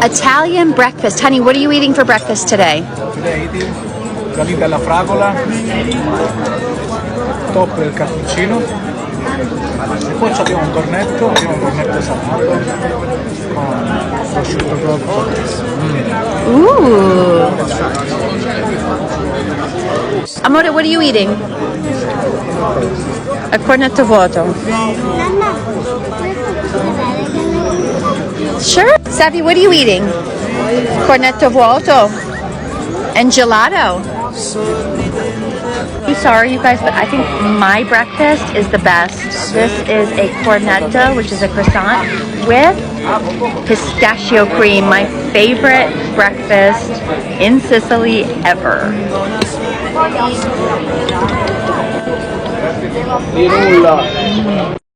Italian breakfast. Honey, what are you eating for breakfast today? Today eating galita alla fragola, top del cappuccino, e poi abbiamo un cornetto salato con prosciutto cotto. Ooh. Amore, what are you eating? A cornetto vuoto. Sure. Savi, what are you eating? Cornetto vuoto. And gelato. I'm sorry, you guys, but I think my breakfast is the best. This is a cornetto, which is a croissant, with pistachio cream. My favorite breakfast in Sicily ever. Di nulla.